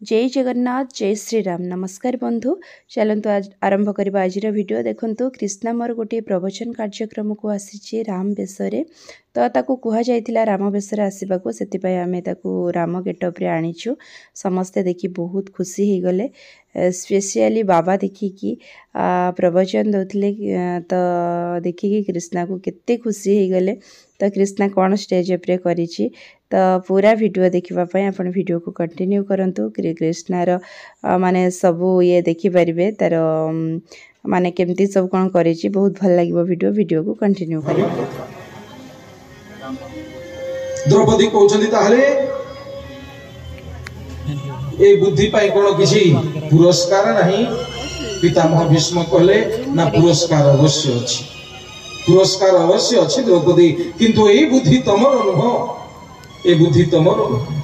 जय जगन्नाथ जय श्री राम। नमस्कार बंधु, चलतु आज आरंभ करबा आज वीडियो। देखंतु कृष्णा मोर गोटे प्रवचन कार्यक्रम को आसी राम बेसरे, तो ताकू कह जाइथिला राम बेसरे आसीबाकू, सेतिपय आमे ताकू राम गेटअप रे आनीचु। समस्ते देखि बहुत खुशी हो गले। स्पेशली बाबा देखिकी प्रवचन दौले तो देखिकी कृष्णा को केते खुशी हो गले। तो कृष्णा कौन स्टेज पे करिछि तो पूरा वीडियो देखिबा आपण वीडियो को कंटिन्यू करंतु। कृष्णार माने सबू ये देखि परिबे तार माने केमती सब कौन करिछि, बहुत भल लागिबो वीडियो को कंटिन्यू करियो। द्रौपदी कहउछन्ती ताहले ए बुद्धि पाई कोन किछि पुरस्कार नहीं। पितामह भीष्म कहले ना पुरस्कार अवश्य अछि, पुरस्कार अवश्य अछि द्रौपदी, किंतु ए बुद्धि तमर नुह, ए बुद्धि तमर नुह।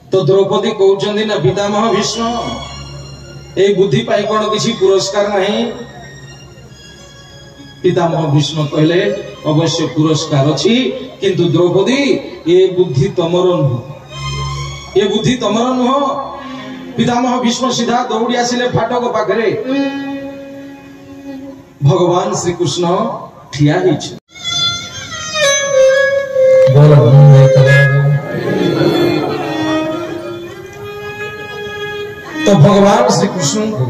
तो द्रौपदी कहउछन्ती ना पितामह भीष्म ए बुद्धि पाई कोन किछि पुरस्कार नहीं। पितामह भीष्म कहले अवश्य पुरस्कार अछि, किंतु द्रौपदी ए बुद्धि तमर नुह, ए बुद्धि तमर नुह। पितामह भीष्म सीधा दौड़ी आसिले फाटक पाखरे। भगवान श्री कृष्ण ठिया हिछ। तो भगवान श्री कृष्ण को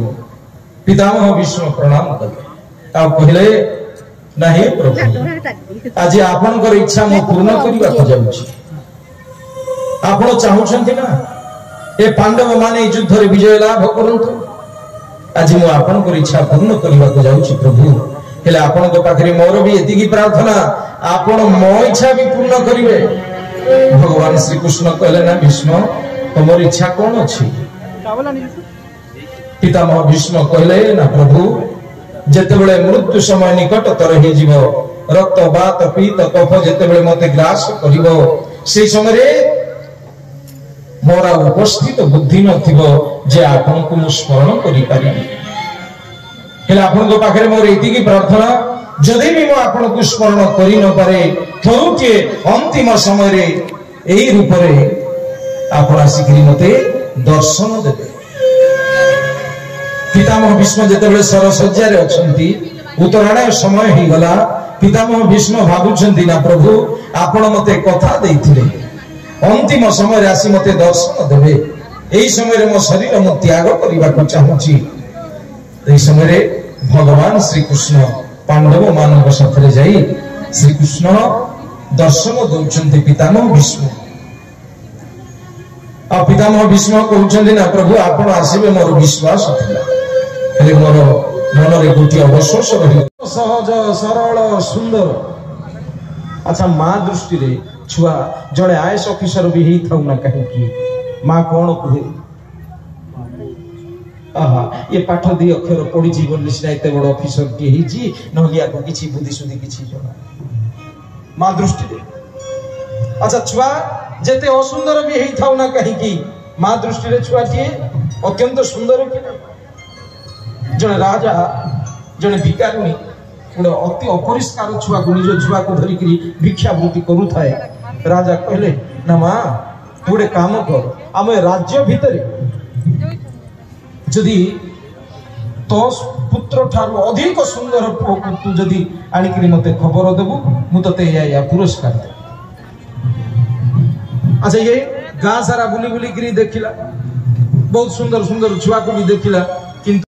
पितामह भीष्म प्रणाम कले। आप कहले नहीं प्रभु, आज आपनकर इच्छा मो पूर्ण करबा को जाउछि। आपण चाहुछन्ति ना ए पांडव माने युद्ध रे विजय लाभ करंतु। आज मो आपनकर इच्छा पूर्ण करबा को जाउछि प्रभु। हेले आपण को पाखरे मोर भी एतिकी प्रार्थना, आपण मो इच्छा भी पूर्ण करिवे। भगवान श्री कृष्ण कहले ना भीष्म तमर इच्छा कोन अछि। पितामह भीष्म कहले ना प्रभु, जेतेबेले मृत्यु समय निकटतर हे जीव, रक्त बात पीत कफ जेतेबेले मते ग्रास करिवो, से समय रे मोरा उपस्थित बुद्धि नथिबो जे आपन को स्मरण करि पारिबि। हेला आपन को पाखरे मोर एतिकी प्रार्थना, जदि भी मो आपन को स्मरण करि न पारे, थरुके अंतिम समय रे एई रूप रे आपन आसिकरी मते दर्शन देबे। पितामह भीष्म जेतेबेले सरसज्जा रे अछंती, उत्तरायण समय ही गला। पितामह भीष्म भाबुछंती ना प्रभु आपण मते कथा देइथिले, अंतिम समय रे आसी मते दर्शन देबे। एई समय रे मो शरीर मो त्याग करिबा को चाहूची। एई समय रे भगवान श्री कृष्ण पांडव मानव साथ रे जाई श्री कृष्ण दर्शन दउछंती पितामह भीष्म। आ पितामह भीष्म कहउछन्ति ना प्रभु आपण आसीबे मोर विश्वास थिला, हेले मोर मन रे गोटी अवश्वास रहि। सहज सरल सुंदर। अच्छा मां दृष्टि रे छुआ जड़े आईएएस ऑफिसर भी ही थाउ ना कहीं की मां कौन कहे। आहा ये पाठ दी अक्षर पढ़ी बोली सीना एत बड़ ऑफिसर टी ही नहलिया को किछि बुद्धि सुधी किछि जणा मां दृष्टि दे। अच्छा छुआ जेते असुंदर भी हेई थाउ ना कहि की मां दृष्टि रे छुआ टी अत्यंत सुंदर कि जने राजा जने भिखारी गोटे अति अपरिष्कार छुआ को निज छुआ को धरिक भिक्षावृत्ति करू थाए। राजा कहले ना मां गोटे काम कर आम राज्य भितर जदि तो पुत्र ठारू अधिक सुंदर पुओ को तू जदि आनिकरी मते खबर देबु मु तते या पुरस्कार दे। अच्छा ये गां सारा बुली बुली करी देखिला बहुत सुंदर सुंदर छुआ को भी देखिला किंतु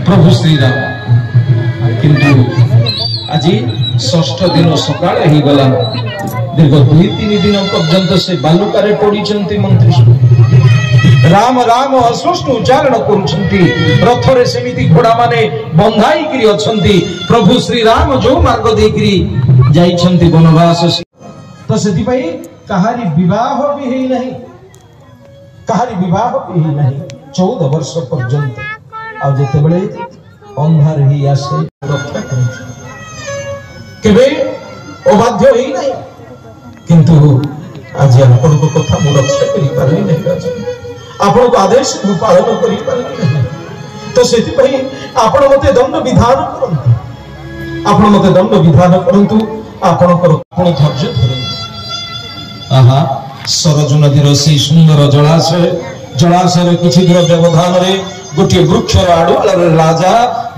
प्रभु श्री राम किंतु आज षष्ठ दिन सकाळ ही गला दीर्घ 2-3 दिन पर्यंत से बालुकारे पड़ी मंत्री राम राम अस्पष्ट उच्चारण करुछंती रथ रे सेमिति घोड़ा माने बंधाई करी अछंती प्रभु श्री राम जो मार्ग देकरी जाइछंती वनवास तो सेति पई कहारी विवाह भी हेई नहीं कहारी विवाह भी हेई नहीं 14 वर्ष पर्यंत आ जेते बेले अंधार ही आसे रक्षा करे केबे अबाध्य ही नहीं किंतु आज आपण को कथा मु रक्षा करि पारे नहीं राजा आपण को आदेश मु पालन करि पारे नहीं तो सेति पई आपण मते दंड विधान करंतु आपण मते दंड विधान करंतु आपण को कोन धैर्य धरंतु आहा सरजू नदीर से सुंदर जलाशय किछि दूर व्यवधान रे गोटे वृक्षर आड़ुआल राजा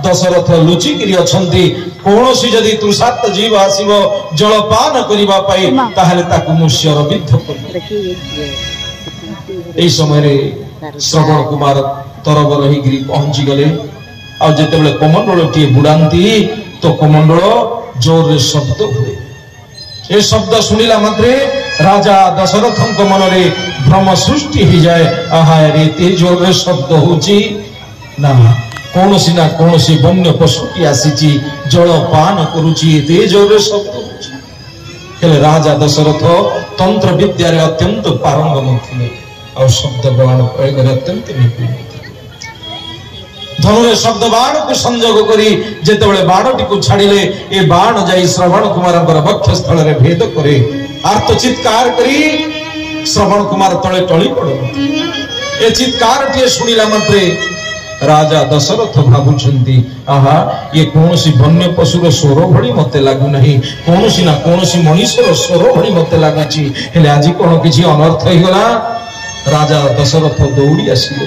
दशरथ लुचिकी अच्छा कौन सी जदि तृषार्त जीव आसव जलपान करने ताहले ताकु मुष्यर विद्ध कर समय श्रवण कुमार तरबर होकर पहुंची गले आते कमंडल टी बुड़ाती तो कमंडल जोर रे शब्द हुए ए शब्द शुणिला मात्रे राजा दशरथ मन रे भ्रम सृष्टि हो जाए आहा रे जोर रे शब्द होची ना कौन सी वन्य पशुटी आसी जल पान करुची ते जोर रे शब्द होची राजा दशरथ तंत्र विद्या अत्यंत पारंगम थे और शब्द बाण प्रयोग अत्यंत निपुण धनुरे शब्द बाण को संयोग करी जेतेबेले बाणटी को छाड़िले ए बाण जाई श्रवण कुमार वक्ष स्थल रे भेद करे आर्त चित्कार करी श्रवण कुमार तले टळी पड़े ए चित्कार टिए सुनिला मात्रे राजा दशरथ भाबुछंती आहा ये कोनोसी वन्य पशुर स्वर भली मते लागु नहीं कोनोसी ना कोनोसी मनुष्यर स्वर भली मते लागाची हेले आजि कोन किछि अनर्थ हे गला राजा दशरथ दौड़ी आसिले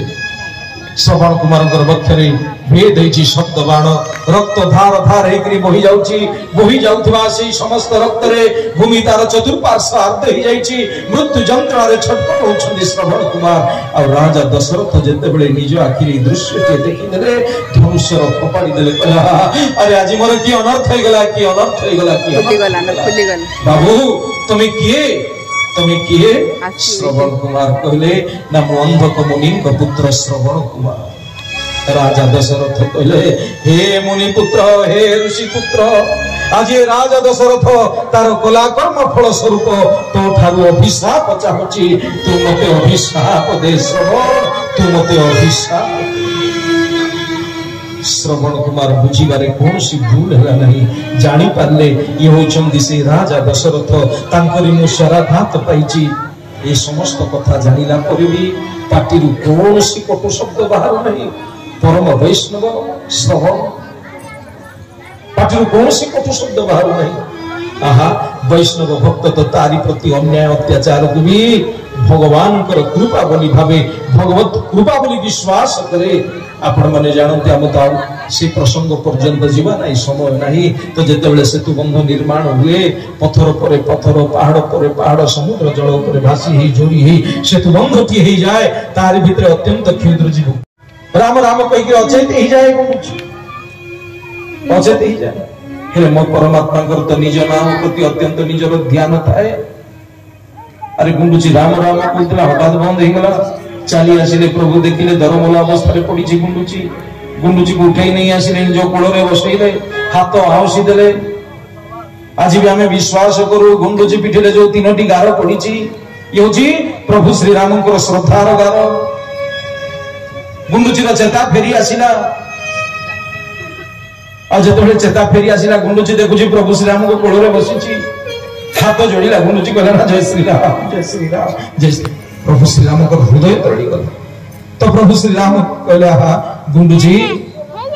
श्रवण कुमार वक्षरे भेद होती शब्द बाण रक्त धार धार होकर बोही जाउथबा से समस्त रक्त रे भूमि तार चतुर्पार्श्व अर्ध हो जाइछि मृत्यु जंत्रणा रे छटपट होछन्ति श्रवण कुमार आ राजा दशरथ जेते बेले निज आखिरी दृश्य के देखिदेले धनुष्य फपाड़ी देले कहला अरे आज मोर की अनर्थ हो गला बाबू तुम्हें किए श्रवण कुमार कहले ना मु अंधक मुनि पुत्र श्रवण कुमार राजा दशरथ कहले हे मुनि पुत्र हे ऋषि पुत्र आज राजा दशरथ तार कला कर्म फल स्वरूप तो ठारू अभिशाप चाहूची तू मते अभिशाप दे श्रवण तू मते अभिशाप श्रवण कुमार बुझीबारे कौन सी भूल है नहीं जानी पारले ये होचंदी से राजा दशरथ तांकरी मु शराघात पाइची ए समस्त कथा जानिला पर भी पाटी रु कौन सी कटु शब्द बाहर नहीं परम वैष्णव श्रवण पाटी रु कौन सी कटु शब्द बाहर नहीं आहा वैष्णव भक्त तो तारी प्रति अन्याय अत्याचार को भी भगवान कृपा बोली भावे भगवत कृपा बोली विश्वास करे आपण माने जानते हम तो से प्रसंग पर्यंत जीवा नहीं समय नहीं तो जेतेबेले सेतु बंध निर्माण हुए पत्थर परे पत्थर पहाड़ परे पहाड़ समुद्र जल ऊपर भासी ही जोड़ी ही सेतु बंध टी ही जाए तार भितर अत्यंत क्षुद्र जीव राम राम कहि के अचेत ही जाए अचेत ही जाए हेले मो परमात्मा कर तो निज नाम प्रति अत्यंत निजर ध्यान थाए अरे गुंडुची राम राम कहतला हठात बंद हो गला चली आसिले प्रभु देखिले दरमला अवस्था रे पड़ी छी गुंडुची को उठाई नहीं आसिले जो कोल रे बसैले हाथ हाउसी देले आज भी हमें विश्वास करू गुंडुची पिठिले जो तीनोटी गार पड़ी छी ये होची प्रभु श्री राम को श्रद्धार गार गुंडुची रा चेता फेरी आसिला आज जतबे चेता फेरी आसिला गुंडुची देखुची प्रभु श्री राम को कोल रे बसी छी हाथ जोड़िला गुंडुची कहला ना जय श्री राम जय श्री प्रभु श्री राम को हृदय तरड़ी गला तो प्रभु श्री राम कहले हा गुंडुजी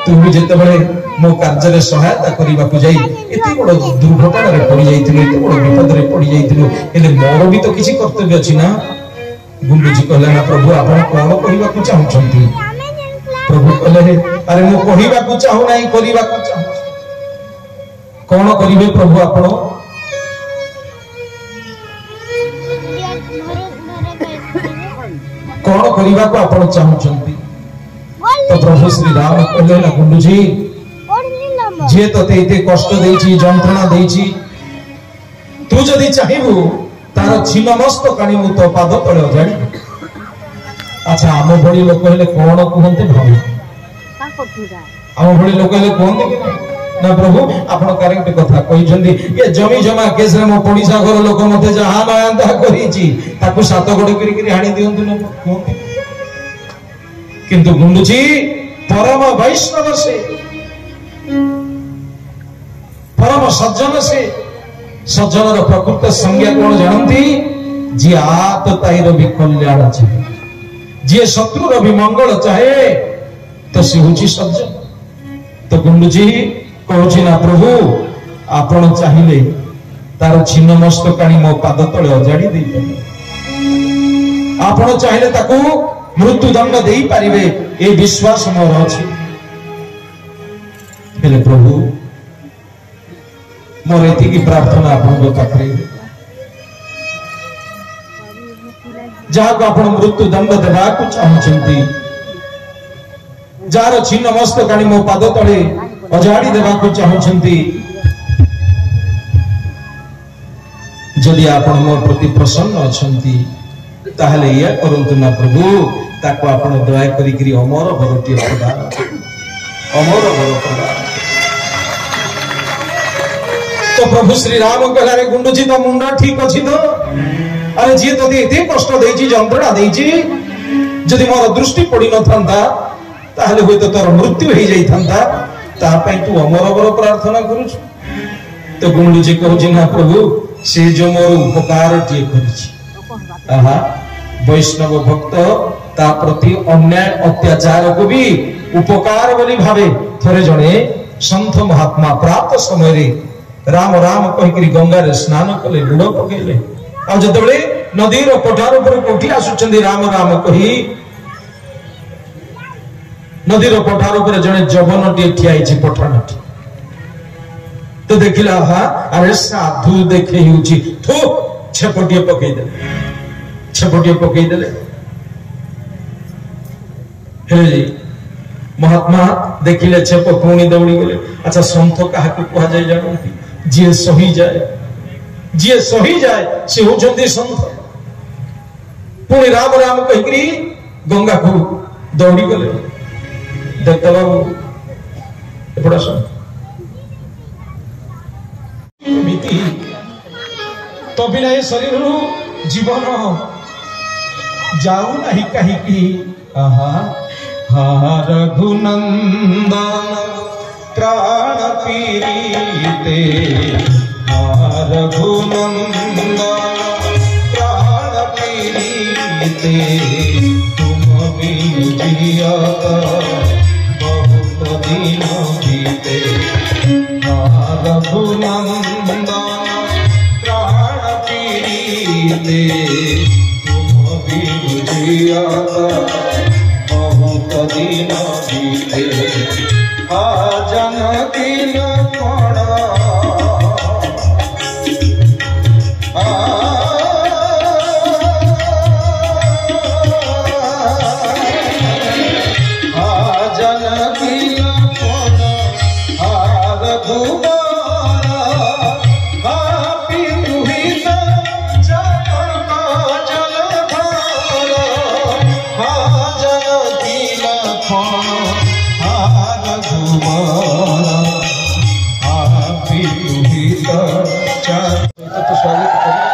तू भी जेते बळे मो कार्य रे सहायता करिबा को जाई एते बड़ दुर्घटना रे पड़ी जाइतिलो एते बड़ विपद रे पड़ी जाइतिलो एले मोर भी तो किछि कर्तव्य अछि ना गुंडुजी कहले ना प्रभु आपण कोन करिबा को चाहछंती प्रभु कहले अरे मो कहिबा को चाहू नाही करिबा को चाहू कोन करिवे प्रभु आपण कौन करिबा को आपण चाहछंती तो प्रभु श्री राम कहले ना गुंडुजी जे तते इते कष्ट देछि जंत्रणा देछि तू जदी चाहिबू तार छिन्न मस्त कानी मु तो पाद तळे जानि अच्छा आम भली लोक हेले कोन कहंते भाबी आम भली लोक हेले कहंते ना प्रभु आपण करेक्ट कथा कहिसंदी ये जमी जमा केस रे मो पडिसा घर लोक मते जहा नयंता करिछि ताकू सात गोड़ करी हाणी दियंतु न कहंते किंतु गुंडुची परम वैष्णव से परम सज्जन से सज्जन रो प्रकृत संज्ञा कोन जानंती जे आत ताईर भी कल्याण चाहे जे शत्रु रो भी मंगल चाहे तो से होची सज्जन तो गुंडुची कहछि ना प्रभु आपण चाहिए तार छिन्न मस्तकाणी मो पाद तले अजाड़ी दे आपण चाहिए ताकू मृत्यु दंड दे पारिबे ए विश्वास मोर अछि हेले प्रभु मोर एति की प्रार्थना आपण को पाखरे जहा को आपण मृत्यु दंड देबा को चाहछंती जार छिन्न मस्तकाणी मो पाद तले अजाड़ी देवा को चाहछंती जदि आपण मोर प्रति प्रसन्न अछंती ताहले या करंतु ना प्रभु ताको आपण दया करी करी अमर भरती प्रदान अमर भर प्रदान तो प्रभु श्री राम कहला रे गुंडुची तो मुंडा ठीक अछि तो अरे जे तते एते कष्ट देछि जंत्रणा देछि जदि मोर दृष्टि पड़ी न थांता ताहले होय तो तोर मृत्यु हे जाई थांता ता पई तू अमर भर प्रार्थना करूछ तो गुंडुची कहछि ना प्रभु से जो मोर उपकार टिए करिछि आहा वैष्णव भक्त ता प्रति अन्याय अत्याचार को भी उपकार बोली भावे थरे जणे संत महात्मा प्राप्त समय रे राम राम कहि करी गंगा रे स्नान कले लुड़ पकेले आ जतबेले नदी रो पठार ऊपर कोठी आसुचंदी राम राम कहि नदीर पठार पर जड़े जवनटी ठिया पठाण तो देखला हा अरे साधु देखे थो छेपटे पकईदे महात्मा देखिले छेप पुणी दौड़ी गले। अच्छा संत क्या कह जाए जानती जी सही जाए से होचंदी संत। पुणी राम राम कही गंगा को दौड़ी गले। देखता बाबू एपटा सुन तो बिना ये शरीर जीवन जाऊ नहीं कहीं रघुनंदन प्राण पीते रघुनंदन प्राण पीते तुम बिन जिया बहुत दिन बीते रघुनंदन प्राण पीते तुम बिन जिया बहुत दिन बीते जानकी लक्ष्मण जानकी लक्ष्मण रघुबर पितुहित जलधार जानकी लक्ष्मण तो स्वागत करें।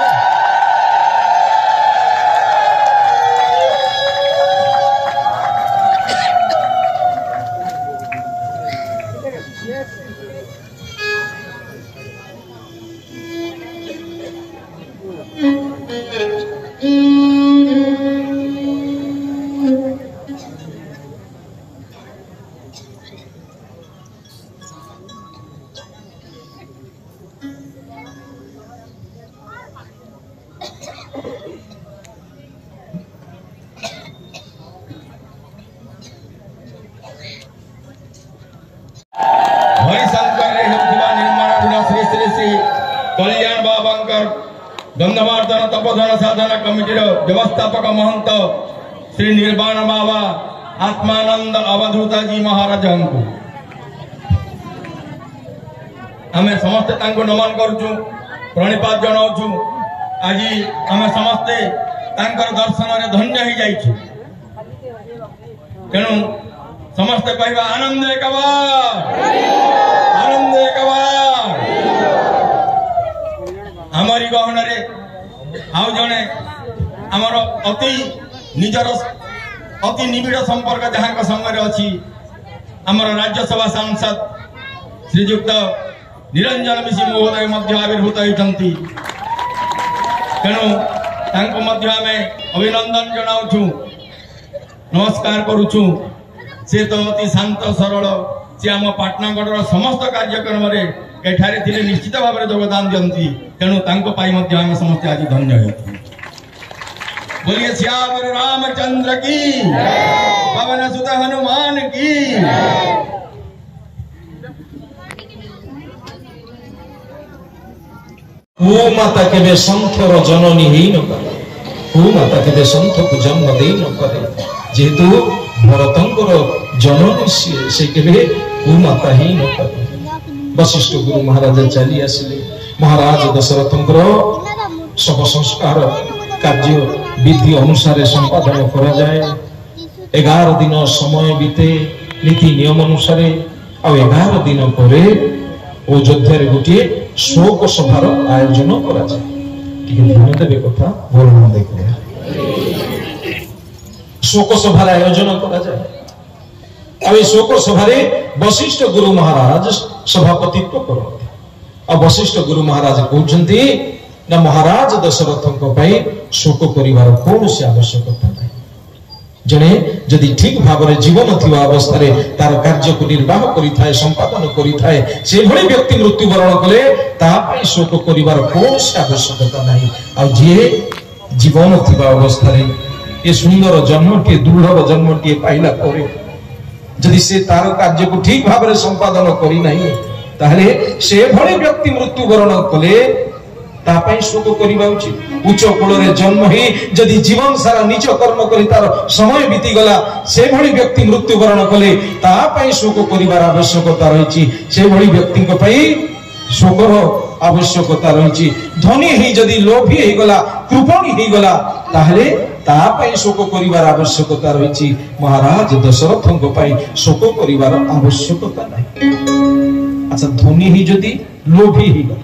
कल्याण बाबांकर गंधमार्दन तपोधन साधना कमिटीर व्यवस्थापक महंत श्री निर्वाण बाबा आत्मानंद अवधूता जी महाराज को आम समस्ते नमन करुचु प्रणिपात जनाऊँ। आज आम समस्ते दर्शन में धन्य हो जाइछु। तेणु समस्ते कहवा आनंद एक बार आनंद एक बार। हमारी गहन आउ जड़े आमर अति निजर अति निबिड़ संपर्क जहाँ संगे अच्छी आमर राज्यसभा सांसद श्रीजुक्त निरंजन मिश्र महोदय आविर्भूत होती। तेणु आम अभिनंदन जनाऊँ नमस्कार करुचु। से तो अति शांत सरल से आम पाटनागढ़ समस्त कार्यक्रम एठारे थिले निश्चित भाव में योगदान दियंती। तेणु तांको पाई मध्य आम समस्त आज धन्य होती। बोलिए श्याम रामचंद्र की पवन सुत हनुमान की। ओ माता केबे संथर जननी ही न करे। ओ माता केबे संथ को जन्म दे न करे। जेतु भरतंकर जननी से केबे ओ माता ही न करे। वशिष्ठ गुरु महाराज चली आसिले। महाराज दशरथंकर सब संस्कार कार्य विधि अनुसार संपादन करा जाए। 11 दिन समय बीते नीति नियम अनुसार। आ 11 दिन पर अयोध्या गोटे शोक सभार आयोजन करा जाए। ध्यान देवे कथा बोलना देखो। शोक सभार आयोजन करा जाए। शोक सभारे वशिष्ठ गुरु महाराज सभापतित्व करते। वशिष्ठ गुरु महाराज कहते ना महाराज दशरथों शोक करिवार कौन से आवश्यकता नहीं। जड़े जदि ठीक भाव में जीवन थिबा अवस्था तार कार्य को निर्वाह करिथाए संपादन करिथाए से भली व्यक्ति मृत्युवरण कले तापई शोक करिवार कौन से आवश्यकता नहीं। आ जे जीवन थिबा अवस्था ये सुंदर जन्मटी दृढ़ जन्मटी पाइला परे जदि से तार कार्य को ठीक भाव में संपादन करी नहीं ताहले से भली व्यक्ति मृत्युवरण कले तापाई शोक करिबा उचित। उच्च कूल जन्म ही जदि जीवन सारा नीच कर्म करी तार समय बीती गला से भली व्यक्ति मृत्युवरण कले तापाई शोक करिबार आवश्यकता रही। से भली व्यक्ति को पई शोकर आवश्यकता रही। धनी ही जदि लोभी हो गला कृपणी हो गला ताहले तापाई शोक करिबार आवश्यकता रही। महाराज दशरथ को पई शोक करिबार आवश्यकता नहीं। अच्छा धनी ही जदि लोभी हो गला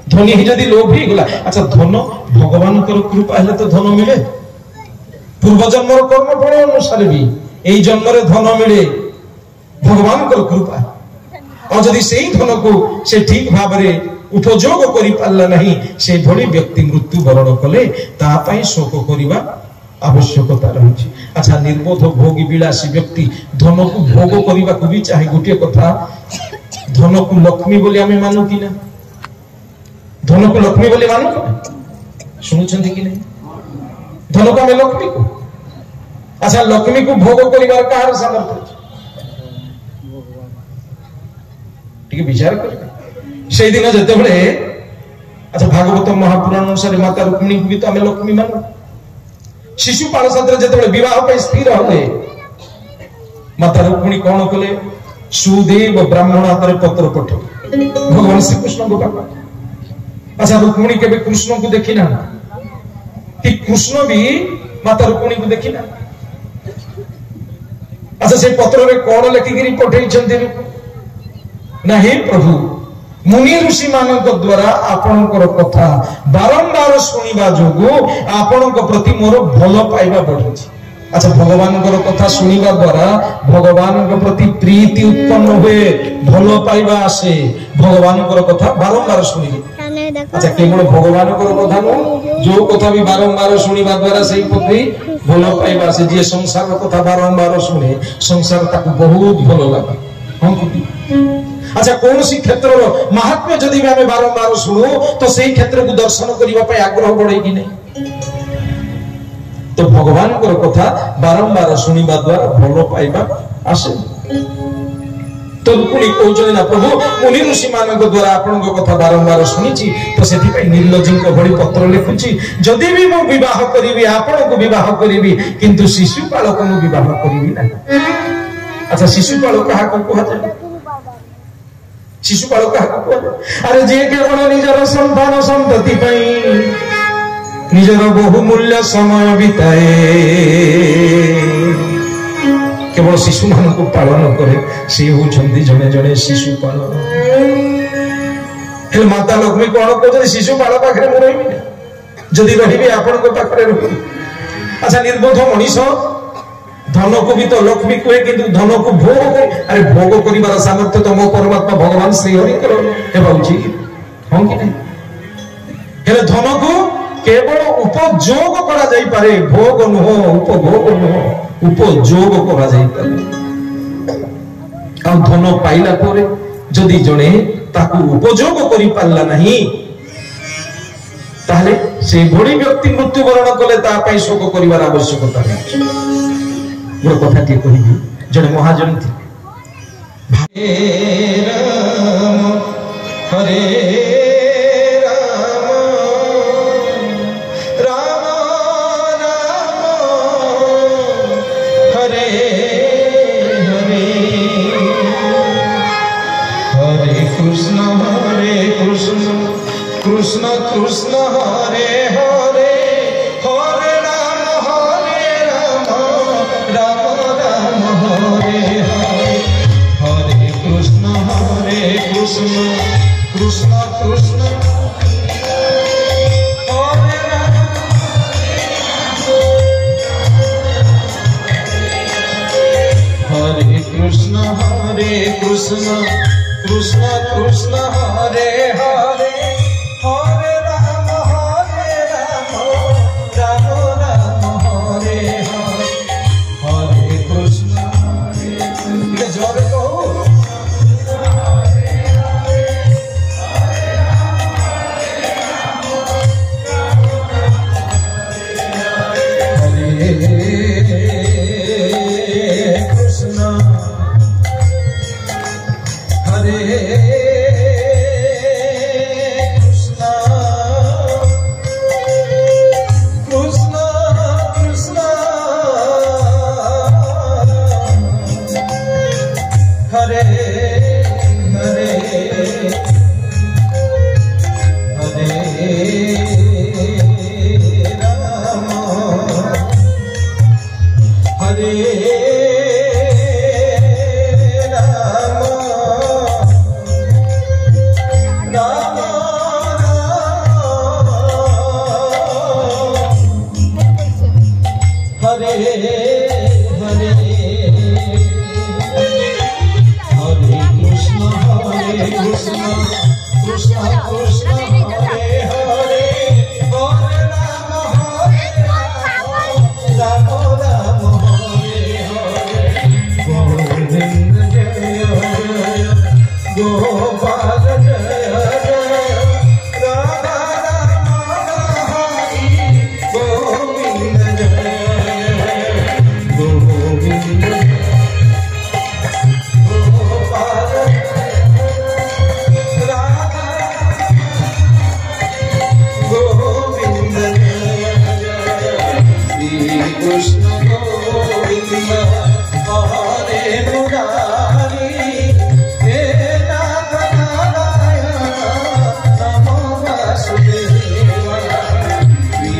धनी ही जदि लोभी गला अच्छा धन भगवान कृपा है तो धन मिले पूर्व जन्म कर्म फल अनुसार भी यही जन्म धन मिले भगवान कृपा और जदि से धन को से ठीक भाव में उपयोग करि पारला नहीं से भली व्यक्ति मृत्यु वरण कले तापाई शोक करिबा आवश्यकता रही। अच्छा निर्बोध भोगी विलासी व्यक्ति धन को भोग करने को भी चाहे गोटे कथा धन को लक्ष्मी बोली आमे मानु कि ना धन को लक्ष्मी बोली मानु कि शुणुचंती कि नहीं धन को आमे लक्ष्मी को अच्छा लक्ष्मी को भोग करिवार कहार सामर्थ्य ठीक विचार कर से दिन जते बळे अच्छा भागवत महापुराण अनुसार माता रुक्मिणी को भी तो आमे लक्ष्मी मानु। शिशुपाल साथ जते विवाह पे स्थिर होले माता रुक्मिणी कौन कले सुदेव ब्राह्मण हाथ में पत्र पठे भगवान श्री कृष्ण को पापा। अच्छा रुक्मिणी के भी कृष्ण को देखी ना कि कृष्ण भी माता रुक्मिणी को देखी ना। अच्छा से पत्र रे कौन लेखिकी पठे ना हे प्रभु मुनि ऋषि मानक द्वारा आपणकर कथा बारंबार सुनिबा जोगु आपणक प्रति मोर भल पाइबा बढ़ी। अच्छा भगवान कथा सुनिबा द्वारा भगवान प्रति प्रीति उत्पन्न हुए भल पाइबा आसे भगवान कथा बारंबार सुनिबे। अच्छा केवल भगवान कथा नु जो कथा भी बारंबार सुनिबा द्वारा सही प्रति भल पाइबा आसे जे संसार कथा बारंबार सुने संसार ताको बहुत भल लागे हम अच्छा कौन सी क्षेत्र महात्म्य जदि भी हमें बारंबार शुणु तो सही क्षेत्र को दर्शन करने आग्रह बढ़े कि नहीं। तो भगवान को कथा बारंबार शुणा द्वारा भल पाइबा आसे। तो पुणी कहते ना प्रभु मुनि ऋषि मान द्वारा आपण कथा बारंबार शुणी तो से निर्लज्जी भली पत्र लिखुची जदि भी मु विवाह करी आपण को विवाह करी किंतु शिशुपाल को विवाह करी ना। अच्छा शिशुपाल क्या कह शिशुपाल क्या अरे जे केवल निजर संतान संतति निजर बहुमूल्य समय बिताए केवल शिशु मान को पालन करे से होचंदी जने जने शिशुपाल। हेले माता लक्ष्मी कौन कहते शिशुपाल पाखे मु रही जदि रही आपण पाखे रही। अच्छा निर्बोध मनीष धन को भी तो लक्ष्मी कहे कि धन को भोग करे अरे भोग करिवार सामर्थ्य तो मो परमात्मा भगवान श्री हरि हेबा उचित हम कि नहीं। हेले धन को केवल उपयोग करा जाई पारे भोग नुह उपभोग नुह उपयोग करा जाई पारे। आ धन पाइला परे जदि जणे ताकू उपयोग करि पारला नहीं ताहले से भली व्यक्ति मृत्युवरण कले ता पई शोक करिवार आवश्यकता नहीं। गोटे कथा टे कहि जड़े महाजन थे हरे राम राम राम हरे हरे हरे कृष्ण कृष्ण कृष्ण हरे हरे हरे राम राम राम हरे हरे हरे कृष्ण कृष्ण कृष्ण हरे राम हरे कृष्ण कृष्ण कृष्ण हरे हरे हरे राम राम राम हरे हरे हरे कृष्ण ये जोर कहो हरे कृष्ण कृष्ण गोविंद हरे मुरारी हे नाथ नारायण नमो वासुदेव श्री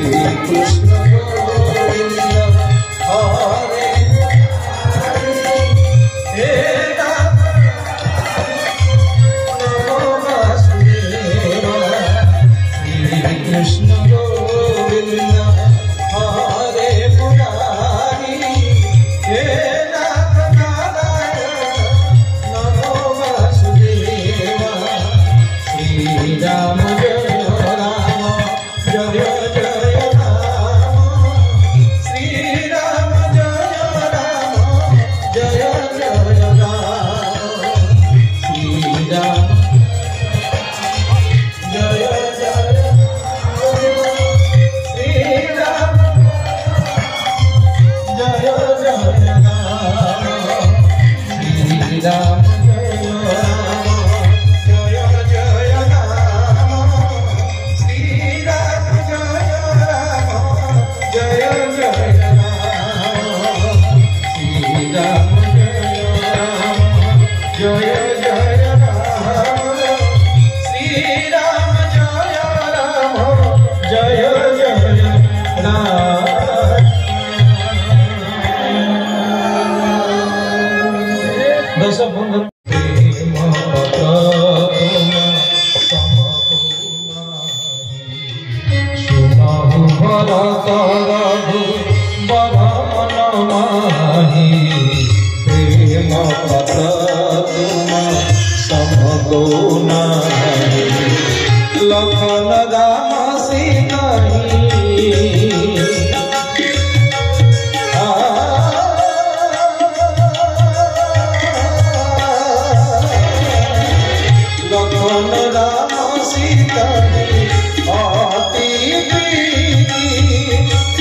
कृष्ण गोविंद हरे हे नाथ नमो वासुदेव श्री कृष्ण गोविंद हरे मुरारी हे नाथ नारायण नमो वासुदेव श्री राम जय राम जय जय राम श्री राम जय राम जय जय राम श्री राम जय जय श्री राम जय जय राम श्री राम जय राम जय जय राम श्री राम जय राम जय जय राम श्री राम जय जय राम श्री राम जय जय राम दश बंधु लखन राम सीता लखन राम सीता अति प्रीति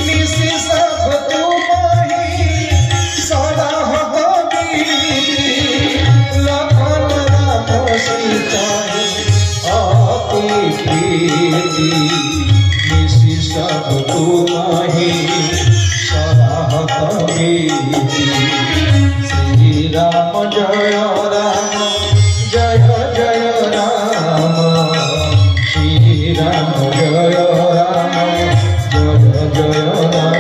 निशि सब तुम्हारी सराहत कीर्ति लखन राम सीता अति प्रीति निशि सब तुम्हारी सराहत कीर्ति श्री राम जय राम जय जय राम श्री राम जय राम जय जय राम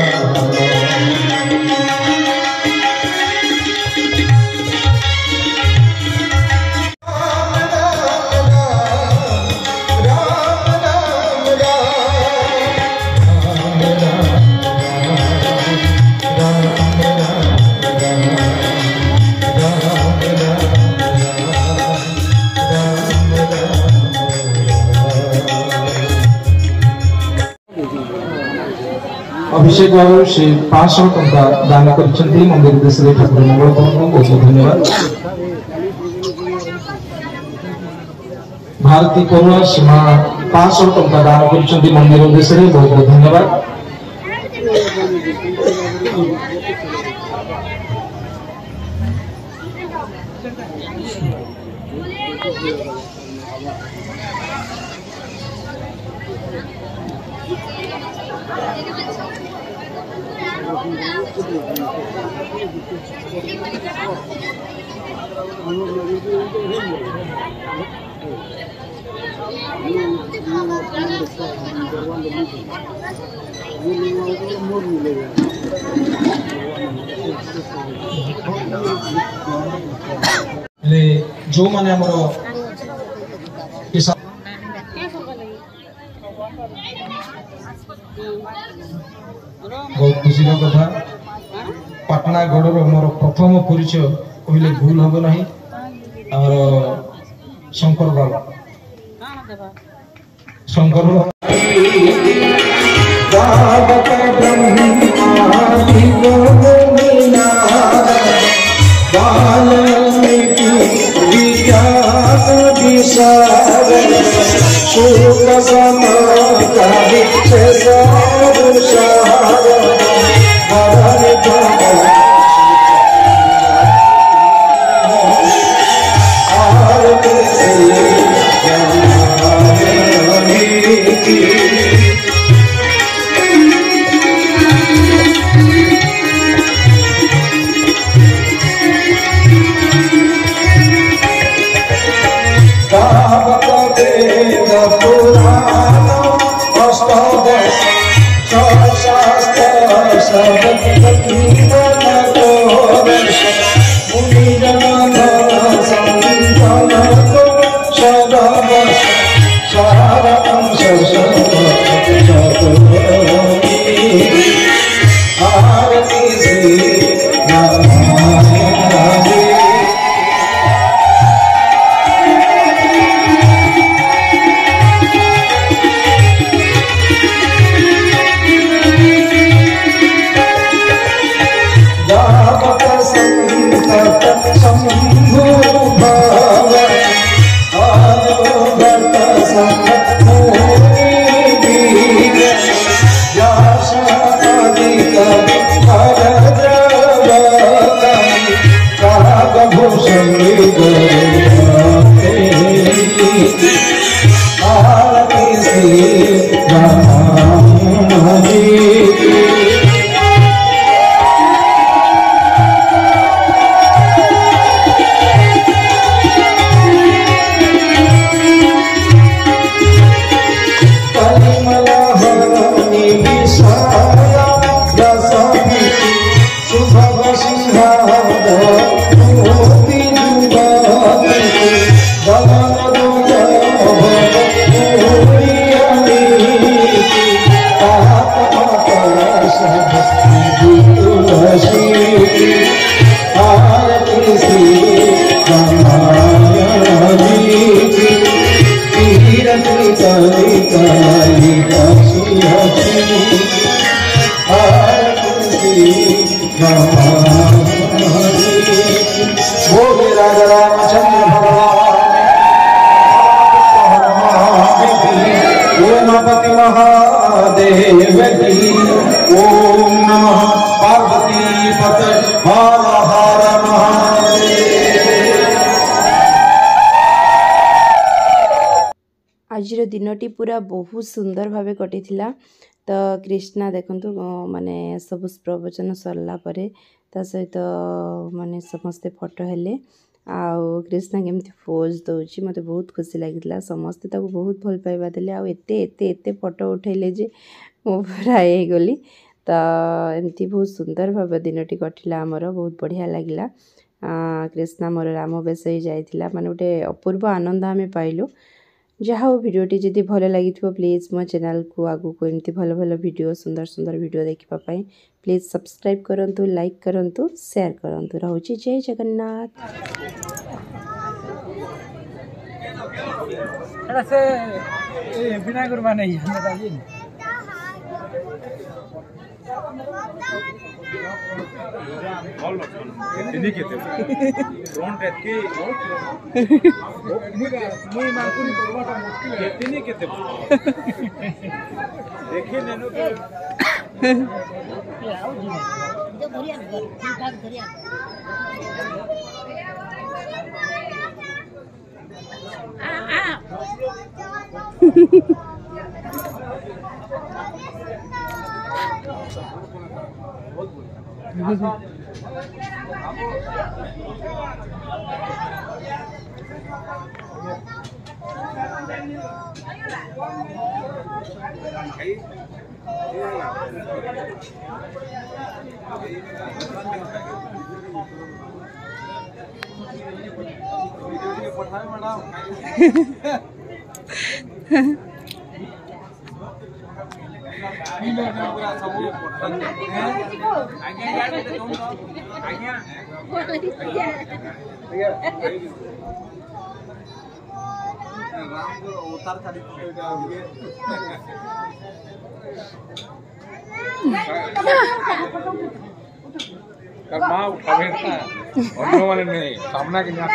अभिषेक बाबू से 500 टंका दान करछंती मंदिर देश रे ठाकुर मंगल को बहुत धन्यवाद। भारती करुणा सीमा 500 टंका दान करछंती मंदिर देश रे बहुत बहुत धन्यवाद। जो माने हमरो बहुत खुशी कथा पाटनागढ़ मोर प्रथम परिचय कहले भूल हम ना शंकर बाबा शंकर की बोले राजा रामचंद्र भगवान महादेव की। ओम नमः पार्वती पते हर हर महादेव। आज दिनटी पूरा बहुत सुंदर भावे कटी तो कृष्णा देखु माने सब प्रवचन सरला परे ता सहित माने समस्ते फोटो हेले आउ कृष्णा केमती पोज दौची मते बहुत खुशी लगिला। समस्ते ताको बहुत भल पाइबा देले आउ एते एते एते फोटो उठैले जे मो पूरा हे गली तो एमती बहुत सुंदर भाव दिनटी कटिला आमर बहुत बढ़िया लगिला। कृष्णा मोर राम बेस हो जाइतिला माने गोटे अपूर्व आनंद आमे पाइलु। जहाँ भिडियोटी जदि भल लगी प्लीज मो चैनल को आगु को एमती भल भल वीडियो सुंदर सुंदर वीडियो देखा प्लीज सब्सक्राइब करंतु लाइक करंतु शेयर करंतु। रहूची जय जगन्नाथ। माँ उठावे ना अन्य वाले नहीं सामना के ना